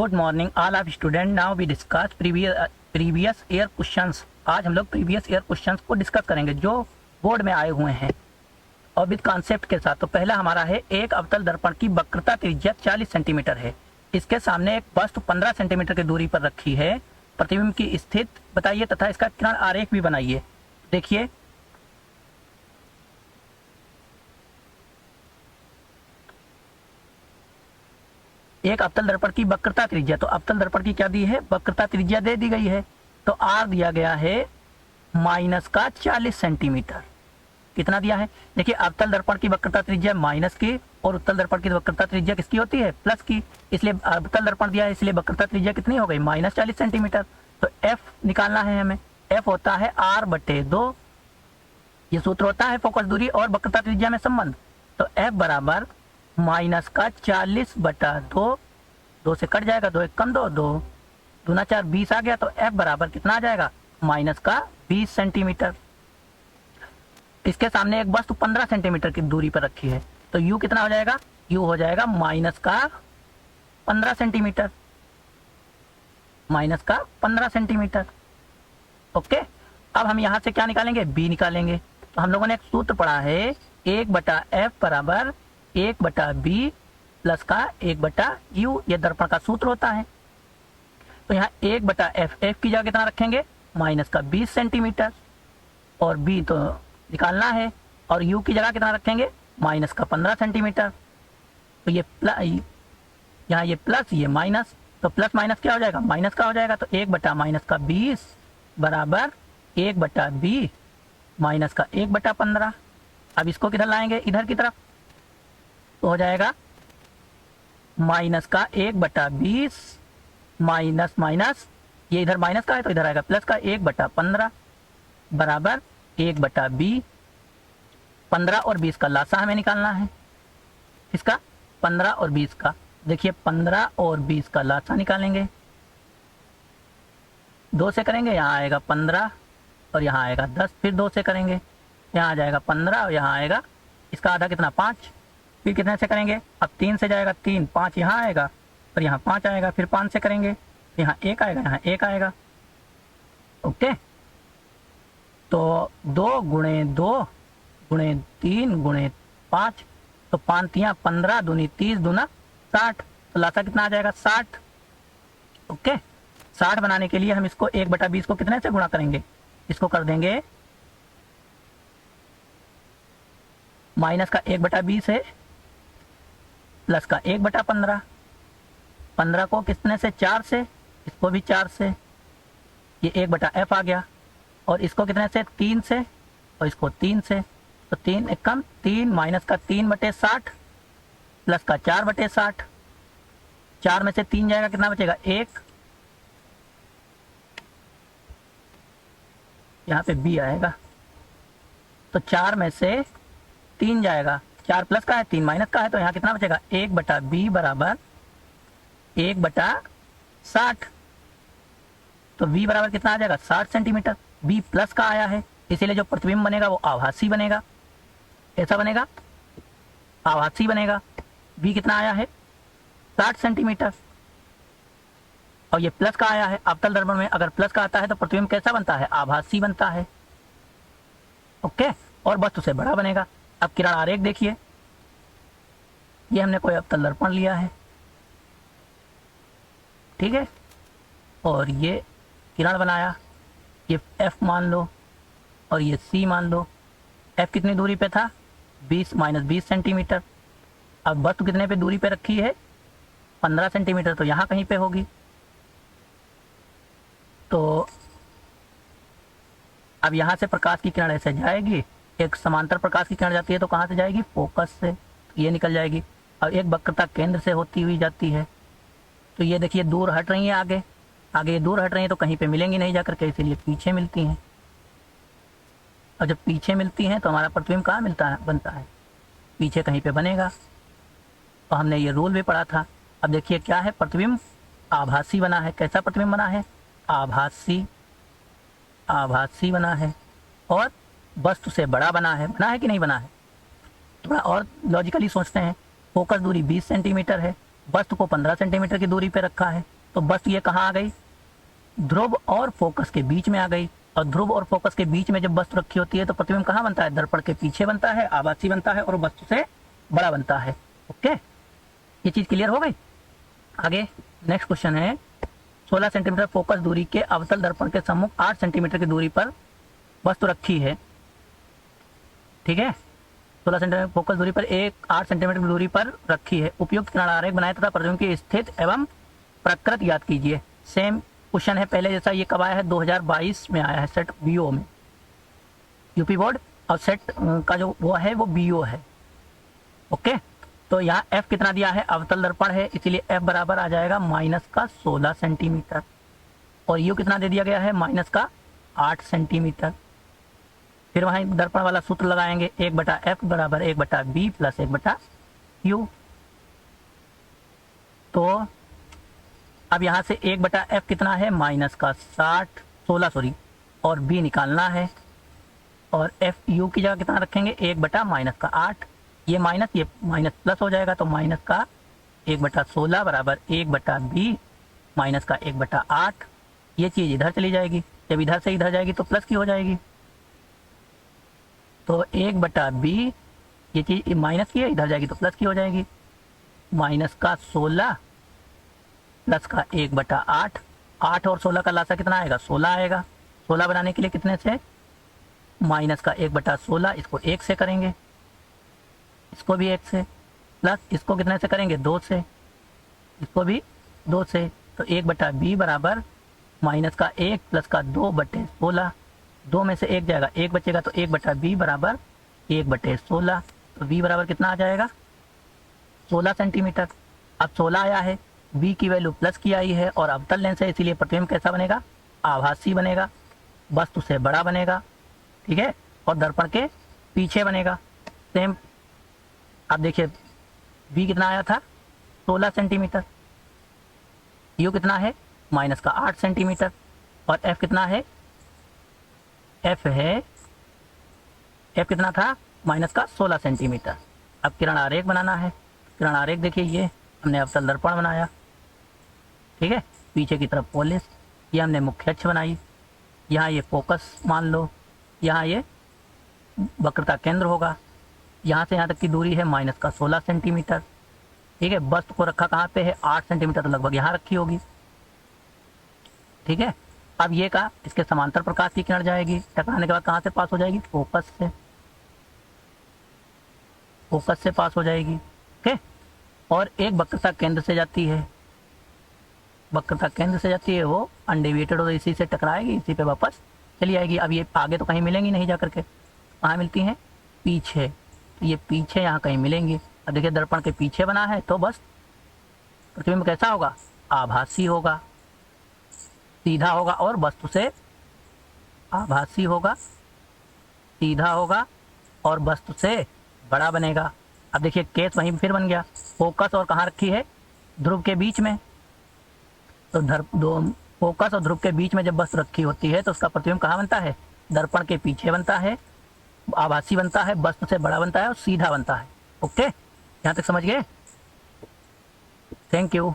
Good morning all of student. Now we discuss previous year questions. आज हम लोग previous year questions को discuss करेंगे जो बोर्ड में आए हुए हैं और विद कॉन्सेप्ट के साथ। तो पहला हमारा है, एक अवतल दर्पण की वक्रता त्रिज्या 40 सेंटीमीटर है। इसके सामने एक वस्तु 15 सेंटीमीटर की दूरी पर रखी है। प्रतिबिंब की स्थिति बताइए तथा इसका किरण आरेख भी बनाइए। देखिए, एक अवतल दर्पण की वक्रता त्रिज्या, तो अवतल दर्पण की क्या दी है, वक्रता त्रिज्या दे दी गई है। तो आर दिया गया है माइनस का 40 सेंटीमीटर। कितना दिया है, देखिए अवतल दर्पण की वक्रता त्रिज्या माइनस की और उत्तल दर्पण की वक्रता त्रिज्या किसकी होती है, प्लस की। इसलिए अवतल दर्पण दिया है, इसलिए वक्रता त्रिज्या कितनी हो गई, माइनस 40 सेंटीमीटर। तो एफ निकालना है हमें। एफ होता है r/2। ये सूत्र होता है फोकस दूरी और वक्रता त्रिज्या में संबंध। तो एफ बराबर माइनस का 40/2। 2 से कट जाएगा, 2 1 कम 2, 2 दूना 4 20 आ गया। तो एफ बराबर कितना आ जाएगा, माइनस का 20 सेंटीमीटर। इसके सामने एक वस्तु 15 सेंटीमीटर की दूरी पर रखी है। तो यू कितना हो जाएगा, यू हो जाएगा माइनस का 15 सेंटीमीटर। माइनस का 15 सेंटीमीटर। ओके, अब हम यहां से क्या निकालेंगे, बी निकालेंगे। तो हम लोगों ने एक सूत्र पढ़ा है, 1/f बराबर 1/b प्लस का 1/u। ये दर्पण का सूत्र होता है। तो यहाँ 1/f, f की जगह कितना रखेंगे, माइनस का 20 सेंटीमीटर, और b तो निकालना है, और u की जगह कितना रखेंगे, माइनस का 15 सेंटीमीटर। तो ये यहाँ ये प्लस, ये माइनस, तो प्लस माइनस क्या हो जाएगा, माइनस का हो जाएगा। तो 1/-20 बराबर 1/b माइनस का 1/15। अब इसको किधर लाएंगे, इधर की तरफ। तो हो जाएगा माइनस का 1/20 माइनस माइनस, ये इधर माइनस का है तो इधर आएगा प्लस का 1/15 बराबर 1/b। 15 और 20 का लासा हमें निकालना है। इसका 15 और 20 का, देखिए 15 और 20 का लासा निकालेंगे। 2 से करेंगे, यहाँ आएगा 15 और यहाँ आएगा 10। फिर 2 से करेंगे, यहाँ आ जाएगा 15 और यहाँ आएगा इसका आधा कितना, 5। फिर कितने से करेंगे, अब 3 से जाएगा 3, 5 यहाँ आएगा और यहाँ 5 आएगा। फिर 5 से करेंगे, यहाँ 1 आएगा, यहाँ 1 आएगा। ओके, तो 2 × 2 × 3 × 5, तो 5 3 15 दूनी 30 दूना 60। तो लासा कितना आ जाएगा, 60। ओके, 60 बनाने के लिए हम इसको 1/20 को कितने से गुणा करेंगे, इसको कर देंगे माइनस का 1/20 है प्लस का 1/15। 15 को कितने से, 4 से, इसको भी 4 से, ये 1/f आ गया। और इसको कितने से, 3 से, और इसको 3 से। तो 3 1 कम 3 माइनस का 3/60 प्लस का 4/60। 4 में से 3 जाएगा, कितना बचेगा, 1। यहाँ पे b आएगा। तो 4 में से 3 जाएगा, 4 प्लस का है 3 माइनस का है, तो यहाँ कितना बचेगा, 1/b बराबर 1/60। तो v बराबर कितना आ जाएगा, 60 सेंटीमीटर। b प्लस का आया है, इसीलिए जो प्रतिबिंब बनेगा वो आभासी बनेगा। ऐसा बनेगा, आभासी बनेगा। b कितना आया है, 60 सेंटीमीटर, और ये प्लस का आया है। अवतल दर्पण में अगर प्लस का आता है तो प्रतिबिंब कैसा बनता है, आभासी बनता है। ओके, और वस्तु से बड़ा बनेगा। अब किरण आरेख देखिए, ये हमने कोई अवतल दर्पण लिया है, ठीक है, और ये किरण बनाया, ये f मान लो और ये c मान लो। f कितनी दूरी पे था, 20 - 20 सेंटीमीटर। अब वस्तु कितने पे दूरी पे रखी है, 15 सेंटीमीटर, तो यहाँ कहीं पे होगी। तो अब यहाँ से प्रकाश की किरण ऐसे जाएगी, एक समांतर प्रकाश की किरण जाती है तो कहाँ से जाएगी, फोकस से, ये निकल जाएगी। और एक वक्रता केंद्र से होती हुई जाती है। तो ये देखिए दूर हट रही है, आगे आगे दूर हट रही है, तो कहीं पे मिलेंगी नहीं जाकर के, इसीलिए पीछे मिलती हैं। और जब पीछे मिलती हैं तो हमारा प्रतिबिंब कहाँ मिलता है, बनता है, पीछे कहीं पे बनेगा। तो हमने ये रूल भी पढ़ा था। अब देखिए क्या है, प्रतिबिंब आभासी बना है। कैसा प्रतिबिंब बना है, आभासी, आभासी बना है, और वस्तु से बड़ा बना है। बना है कि नहीं बना है, थोड़ा और लॉजिकली सोचते हैं। फोकस दूरी 20 सेंटीमीटर है, वस्तु को 15 सेंटीमीटर की दूरी पे रखा है, तो वस्तु ये कहाँ आ गई, ध्रुव और फोकस के बीच में आ गई। और ध्रुव और फोकस के बीच में जब वस्तु रखी होती है तो प्रतिबिंब कहाँ बनता है, दर्पण के पीछे बनता है, आभासी बनता है और वस्तु से बड़ा बनता है। ओके, ये चीज क्लियर हो गई। आगे नेक्स्ट क्वेश्चन है, 16 सेंटीमीटर फोकस दूरी के अवतल दर्पण के सम्मुख 8 सेंटीमीटर की दूरी पर वस्तु रखी है। ठीक है, 16 सेंटीमीटर फोकस दूरी पर 8 सेंटीमीटर की दूरी पर रखी है। उपयुक्त किरण आरेख बनाए तथा प्रतिबिंब की स्थिति एवं प्रकृति ज्ञात कीजिए। सेम क्वेश्चन है पहले जैसा, ये कब आया है, 2022 में आया है सेट बीओ में, यूपी बोर्ड। और सेट का जो वो है वो बीओ है। ओके, तो यहाँ एफ कितना दिया है, अवतल दर्पण है, इसीलिए एफ बराबर आ जाएगा -16 सेंटीमीटर। और यू कितना दे दिया गया है, -8 सेंटीमीटर। फिर वहीं दर्पण वाला सूत्र लगाएंगे, 1/f बराबर 1/b प्लस 1/u। तो अब यहाँ से 1/f कितना है, -16 सॉरी, और b निकालना है। और एफ यू की जगह कितना रखेंगे, 1/-8, ये माइनस ये माइनस प्लस हो जाएगा, तो -1/16 बराबर 1/b -1/8। ये चीज इधर चली जाएगी, जब इधर से इधर जाएगी तो प्लस की हो जाएगी। तो 1/b, ये चीज माइनस की है, इधर जाएगी तो प्लस की हो जाएगी, -16 प्लस 1/8। 8 और 16 का लासा कितना आएगा, 16 आएगा। 16 बनाने के लिए कितने से, -1/16, इसको 1 से करेंगे, इसको भी 1 से, प्लस इसको कितने से करेंगे, 2 से, इसको भी 2 से। तो 1/b बराबर -1 प्लस 2/16, 2 में से 1 जाएगा, 1 बचेगा, तो 1/b बराबर 1/16। तो b बराबर कितना आ जाएगा, 16 सेंटीमीटर। अब 16 आया है, b की वैल्यू प्लस की आई है, और अवतल लेंस है, इसीलिए प्रतिबिंब कैसा बनेगा, आभासी बनेगा, वस्तु से बड़ा बनेगा। ठीक है, और दर्पण के पीछे बनेगा। सेम आप देखिए, b कितना आया था, 16 सेंटीमीटर, u कितना है, -8 सेंटीमीटर, और f कितना है, f कितना था, -16 सेंटीमीटर। अब किरण आरेख बनाना है। किरण आरेख देखिए, ये हमने अवतल दर्पण बनाया, ठीक है, पीछे की तरफ पोलिस, ये हमने मुख्य अक्ष बनाई, यहाँ ये फोकस मान लो, यहाँ ये वक्रता केंद्र होगा, यहाँ से यहाँ तक की दूरी है -16 सेंटीमीटर। ठीक है, वस्तु को रखा कहाँ पे है, 8 सेंटीमीटर, तो लगभग यहाँ रखी होगी। ठीक है, अब ये का इसके समांतर प्रकाश की किरण जाएगी, टकराने के बाद कहाँ से पास हो जाएगी, फोकस से पास हो जाएगी। ओके, और एक वक्रता केंद्र से जाती है, वक्रता केंद्र से जाती है, वो अनडेविएटेड हो, इसी से टकराएगी, इसी पे वापस चली आएगी। अब ये आगे तो कहीं मिलेंगी नहीं, जा करके कहाँ मिलती हैं, पीछे। तो ये पीछे यहाँ कहीं मिलेंगी। अब देखिए, दर्पण के पीछे बना है, तो बस प्रतिबिंब कैसा होगा, आभासी होगा, सीधा होगा, और वस्तु से आभासी होगा, सीधा होगा, और वस्तु से बड़ा बनेगा। अब देखिए, केस वहीं फिर बन गया, फोकस और कहाँ रखी है, ध्रुव के बीच में। तो फोकस और ध्रुव के बीच में जब वस्तु रखी होती है तो उसका प्रतिबिंब कहाँ बनता है, दर्पण के पीछे बनता है, आभासी बनता है, वस्तु से बड़ा बनता है और सीधा बनता है। ओके, यहाँ तक समझ गए। Thank you.